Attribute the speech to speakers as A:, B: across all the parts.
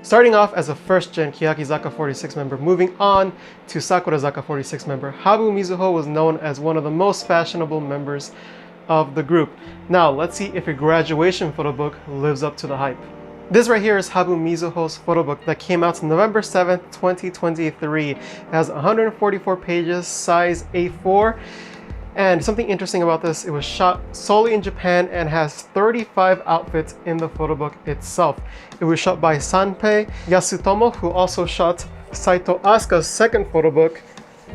A: Starting off as a first-gen櫻坂 46 member, moving on to櫻坂 46 member, Habu Mizuho was known as one of the most fashionable members of the group. Now, let's see if your graduation photo book lives up to the hype. This right here is Habu Mizuho's photo book that came out November 7th, 2023. It has 144 pages, size A4. And something interesting about this, it was shot solely in Japan and has 35 outfits in the photo book itself. It was shot by Sanpei Yasutomo, who also shot Saito Asuka's second photo book,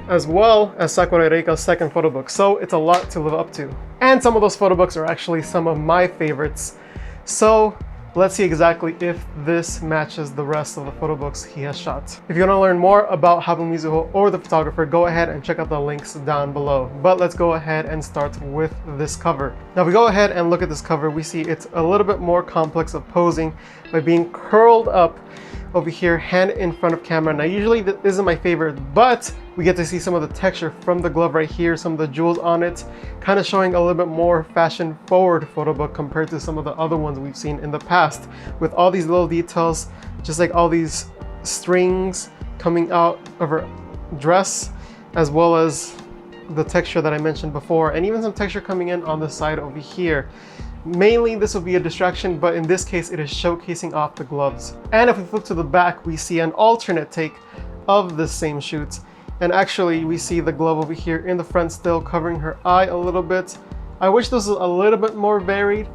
A: as well as Sakura Reika's second photo book. So it's a lot to live up to. And some of those photo books are actually some of my favorites. So let's see exactly if this matches the rest of the photo books he has shot. If you want to learn more about Habu Mizuho or the photographer, go ahead and check out the links down below. But let's go ahead and start with this cover. Now, if we go ahead and look at this cover, we see it's a little bit more complex of posing by being curled up over here, hand in front of camera. Now, usually this isn't my favorite, but we get to see some of the texture from the glove right here, some of the jewels on it, kind of showing a little bit more fashion forward photo book compared to some of the other ones we've seen in the past, with all these little details, just like all these strings coming out of her dress, as well as the texture that I mentioned before, and even some texture coming in on the side over here. Mainly this will be a distraction, but in this case it is showcasing off the gloves. And if we flip to the back, we see an alternate take of the same shoot. And actually we see the glove over here in the front still covering her eye a little bit. I wish this was a little bit more varied,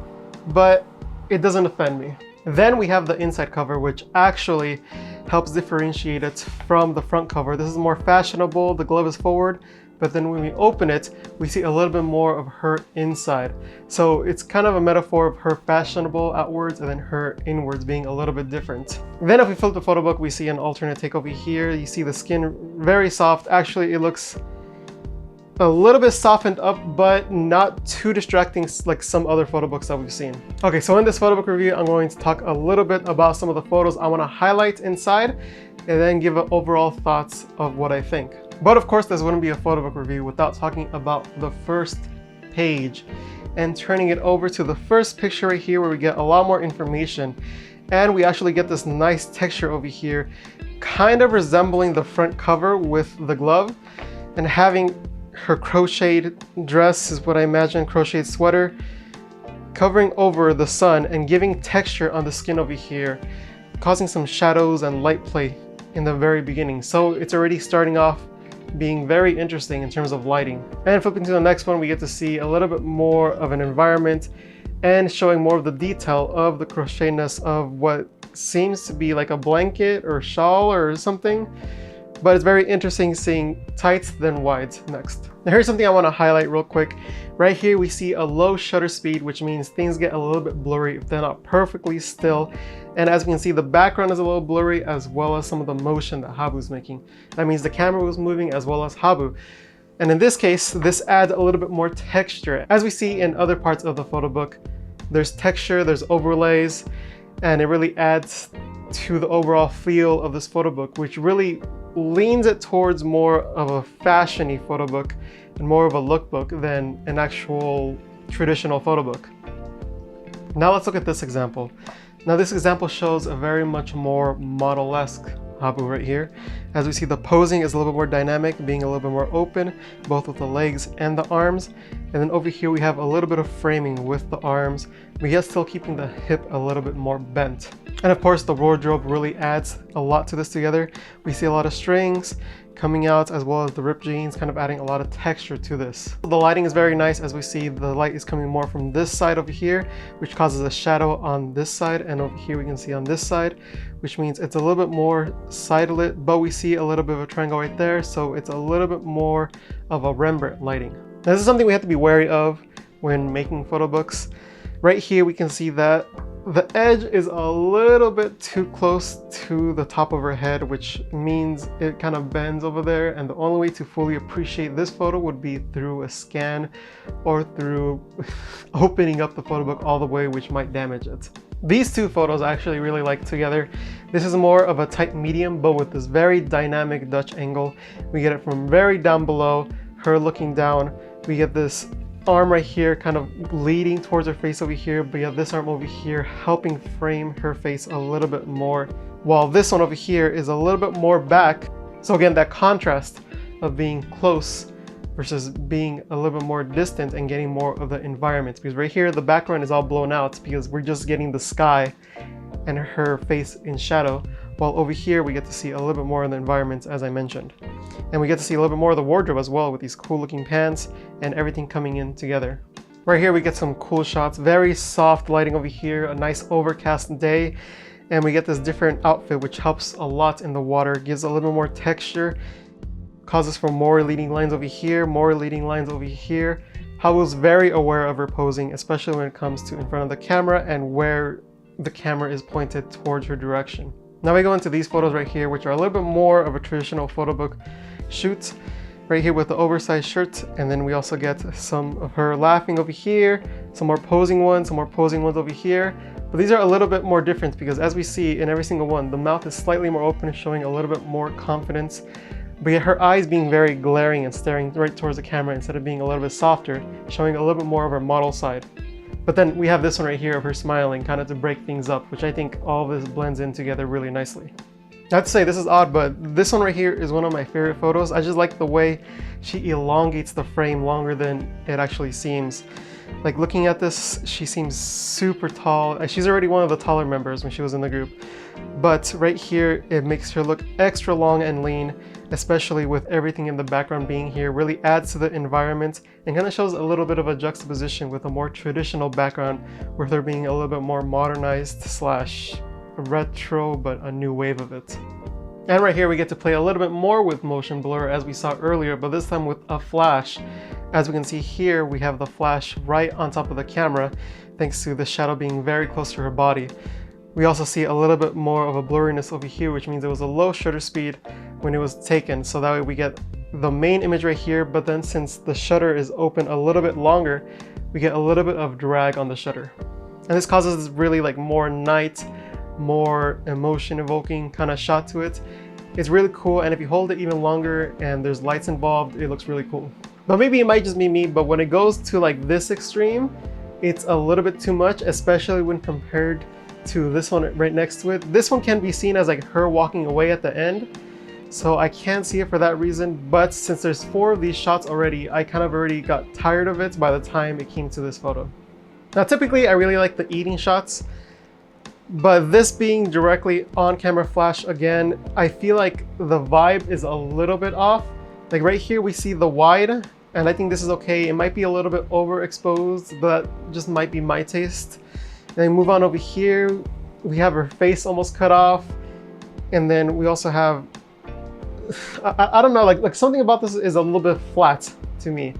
A: but it doesn't offend me. Then we have the inside cover, which actually helps differentiate it from the front cover. This is more fashionable, the glove is forward, but then when we open it, we see a little bit more of her inside. So it's kind of a metaphor of her fashionable outwards and then her inwards being a little bit different. Then if we flip the photo book, we see an alternate take over here. You see the skin very soft. Actually, it looks a little bit softened up, but not too distracting like some other photo books that we've seen. Okay, so in this photo book review, I'm going to talk a little bit about some of the photos I want to highlight inside and then give an overall thoughts of what I think. But of course, this wouldn't be a photo book review without talking about the first page and turning it over to the first picture right here, where we get a lot more information. And we actually get this nice texture over here, kind of resembling the front cover with the glove, and having her crocheted dress is what I imagine, crocheted sweater, covering over the sun and giving texture on the skin over here, causing some shadows and light play in the very beginning. So it's already starting off being very interesting in terms of lighting. And flipping to the next one, we get to see a little bit more of an environment and showing more of the detail of the crochetedness of what seems to be like a blanket or shawl or something. But it's very interesting seeing tights then wides next. Now here's something I want to highlight real quick. Right here we see a low shutter speed, which means things get a little bit blurry if they're not perfectly still. And as we can see, the background is a little blurry, as well as some of the motion that Habu's making. That means the camera was moving as well as Habu. And in this case, this adds a little bit more texture. As we see in other parts of the photo book, there's texture, there's overlays, and it really adds to the overall feel of this photo book, which really leans it towards more of a fashiony photo book and more of a lookbook than an actual traditional photo book. Now let's look at this example. Now this example shows a very much more model-esque Habu right here. As we see, the posing is a little bit more dynamic, being a little bit more open, both with the legs and the arms. And then over here we have a little bit of framing with the arms, but yet still keeping the hip a little bit more bent. And of course, the wardrobe really adds a lot to this together. We see a lot of strings coming out, as well as the ripped jeans, kind of adding a lot of texture to this. The lighting is very nice. As we see, the light is coming more from this side over here, which causes a shadow on this side, and over here we can see on this side, which means it's a little bit more side lit, but we see a little bit of a triangle right there, so it's a little bit more of a Rembrandt lighting. Now, this is something we have to be wary of when making photo books. Right here we can see that the edge is a little bit too close to the top of her head, which means it kind of bends over there, and the only way to fully appreciate this photo would be through a scan or through opening up the photo book all the way, which might damage it. These two photos I actually really like together. This is more of a tight medium, but with this very dynamic Dutch angle. We get it from very down below, her looking down. We get this arm right here kind of leading towards her face over here, but yeah, this arm over here helping frame her face a little bit more while this one over here is a little bit more back. So again, that contrast of being close versus being a little bit more distant and getting more of the environment. Because right here, the background is all blown out because we're just getting the sky and her face in shadow. While over here, we get to see a little bit more of the environment, as I mentioned. And we get to see a little bit more of the wardrobe as well, with these cool looking pants and everything coming in together. Right here, we get some cool shots, very soft lighting over here, a nice overcast day. And we get this different outfit, which helps a lot in the water, gives a little bit more texture, causes for more leading lines over here, more leading lines over here. Habu's very aware of her posing, especially when it comes to in front of the camera and where the camera is pointed towards her direction. Now we go into these photos right here, which are a little bit more of a traditional photo book shoot. Right here with the oversized shirt, and then we also get some of her laughing over here, some more posing ones over here. But these are a little bit more different because as we see in every single one, the mouth is slightly more open, showing a little bit more confidence. But yet her eyes being very glaring and staring right towards the camera instead of being a little bit softer, showing a little bit more of her model side. But then we have this one right here of her smiling, kind of to break things up, which I think all of this blends in together really nicely. I have to say, this is odd, but this one right here is one of my favorite photos. I just like the way she elongates the frame longer than it actually seems. Like looking at this, she seems super tall. She's already one of the taller members when she was in the group. But right here, it makes her look extra long and lean, especially with everything in the background being here. Really adds to the environment and kind of shows a little bit of a juxtaposition with a more traditional background, with her being a little bit more modernized slash retro, but a new wave of it. And right here we get to play a little bit more with motion blur as we saw earlier, but this time with a flash. As we can see here, we have the flash right on top of the camera, thanks to the shadow being very close to her body. We also see a little bit more of a blurriness over here, which means it was a low shutter speed when it was taken. So that way we get the main image right here, but then since the shutter is open a little bit longer, we get a little bit of drag on the shutter. And this causes this really like more night, more emotion evoking kind of shot to it. It's really cool, and if you hold it even longer and there's lights involved, it looks really cool. But maybe it might just be me, but when it goes to like this extreme, it's a little bit too much, especially when compared to this one right next to it. This one can be seen as like her walking away at the end, so I can't see it for that reason. But since there's 4 of these shots already, I kind of already got tired of it by the time it came to this photo. Now typically I really like the eating shots, but this being directly on camera flash again, I feel like the vibe is a little bit off. Like right here we see the wide, and I think this is okay. It might be a little bit overexposed, but that just might be my taste. And then move on over here, we have her face almost cut off, and then we also have, I don't know, like something about this is a little bit flat to me.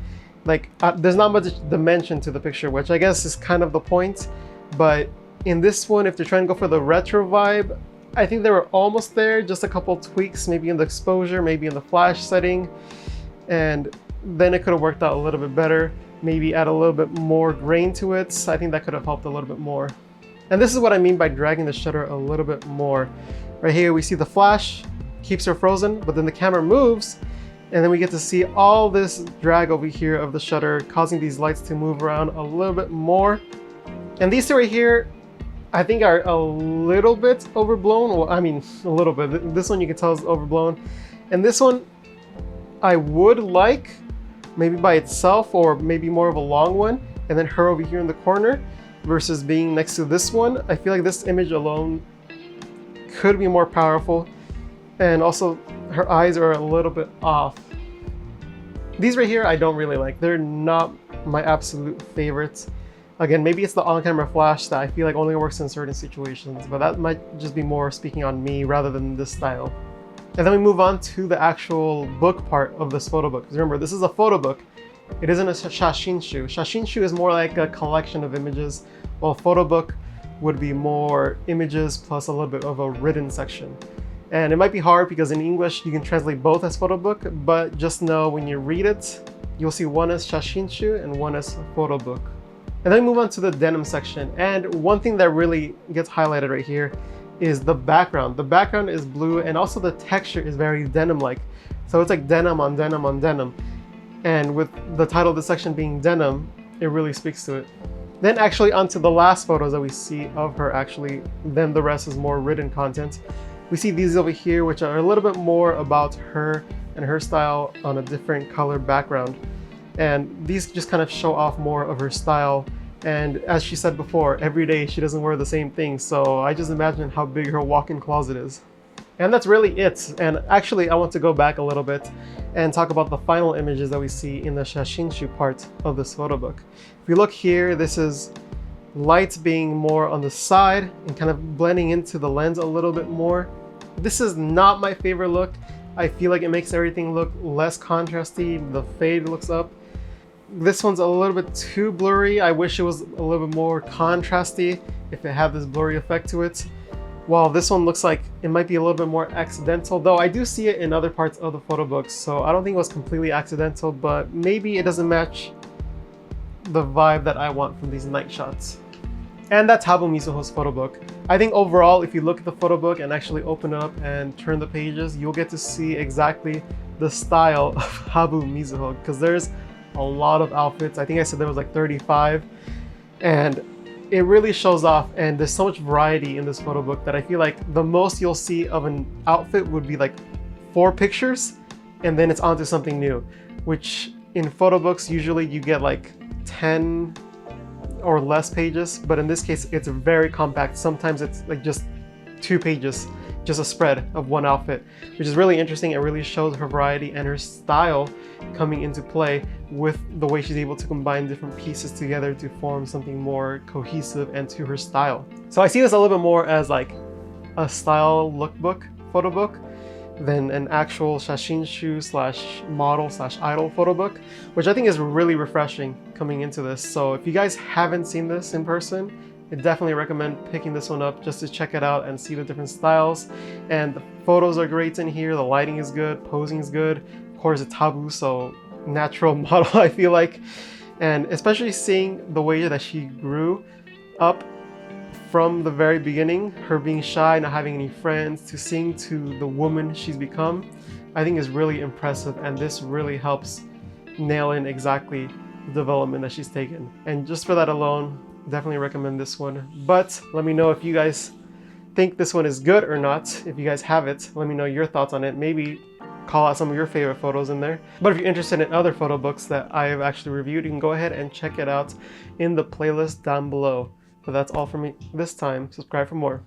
A: Like there's not much dimension to the picture, which I guess is kind of the point. But in this one, if they're trying to go for the retro vibe, I think they were almost there, just a couple tweaks, maybe in the exposure, maybe in the flash setting, and then it could have worked out a little bit better. Maybe add a little bit more grain to it. I think that could have helped a little bit more. And this is what I mean by dragging the shutter a little bit more. Right here we see the flash keeps her frozen, but then the camera moves, and then we get to see all this drag over here of the shutter, causing these lights to move around a little bit more. And these two right here, I think are a little bit overblown. Well, I mean, a little bit. This one you can tell is overblown. And this one, I would like maybe by itself, or maybe more of a long one, and then her over here in the corner versus being next to this one. I feel like this image alone could be more powerful. And also her eyes are a little bit off. These right here, I don't really like. They're not my absolute favorites. Again, maybe it's the on-camera flash that I feel like only works in certain situations, but that might just be more speaking on me rather than this style. And then we move on to the actual book part of this photo book. Remember, this is a photo book. It isn't a shashinshu. Shashinshu is more like a collection of images, while photo book would be more images plus a little bit of a written section. And it might be hard because in English you can translate both as photo book, but just know when you read it, you'll see one as shashinshu and one as photo book. And then we move on to the denim section. And one thing that really gets highlighted right here is the background. The background is blue, and also the texture is very denim-like. So it's like denim on denim on denim. And with the title of the section being denim, it really speaks to it. Then actually onto the last photos that we see of her actually, then the rest is more written content. We see these over here, which are a little bit more about her and her style on a different color background. And these just kind of show off more of her style. And as she said before, every day she doesn't wear the same thing. So I just imagine how big her walk-in closet is. And that's really it. And actually, I want to go back a little bit and talk about the final images that we see in the shashinshu part of this photo book. If you look here, this is lights being more on the side and kind of blending into the lens a little bit more. This is not my favorite look. I feel like it makes everything look less contrasty. The fade looks up. This one's a little bit too blurry. I wish it was a little bit more contrasty if it had this blurry effect to it. While this one looks like it might be a little bit more accidental, though I do see it in other parts of the photo books, so I don't think it was completely accidental, but maybe it doesn't match the vibe that I want from these night shots. And that's Habu Mizuho's photo book. I think overall, if you look at the photo book and actually open it up and turn the pages, you'll get to see exactly the style of Habu Mizuho, because there's a lot of outfits. I think I said there was like 35, and it really shows off, and there's so much variety in this photo book that I feel like the most you'll see of an outfit would be like 4 pictures, and then it's onto something new, which in photo books, usually you get like 10 or less pages, but in this case, it's very compact. Sometimes it's like just 2 pages, just a spread of one outfit, which is really interesting. It really shows her variety and her style coming into play with the way she's able to combine different pieces together to form something more cohesive and to her style. So I see this a little bit more as like a style lookbook, photo book, than an actual shashinshu slash model slash idol photo book, which I think is really refreshing coming into this. So if you guys haven't seen this in person, I definitely recommend picking this one up just to check it out and see the different styles. And the photos are great in here, the lighting is good, posing is good. Of course, it's Habu, so natural model, I feel like. And especially seeing the way that she grew up from the very beginning, her being shy, not having any friends, to seeing to the woman she's become, I think is really impressive. And this really helps nail in exactly the development that she's taken. And just for that alone, definitely recommend this one. But let me know if you guys think this one is good or not. If you guys have it, let me know your thoughts on it. Maybe call out some of your favorite photos in there. But if you're interested in other photo books that I have actually reviewed, you can go ahead and check it out in the playlist down below. So that's all for me this time. Subscribe for more.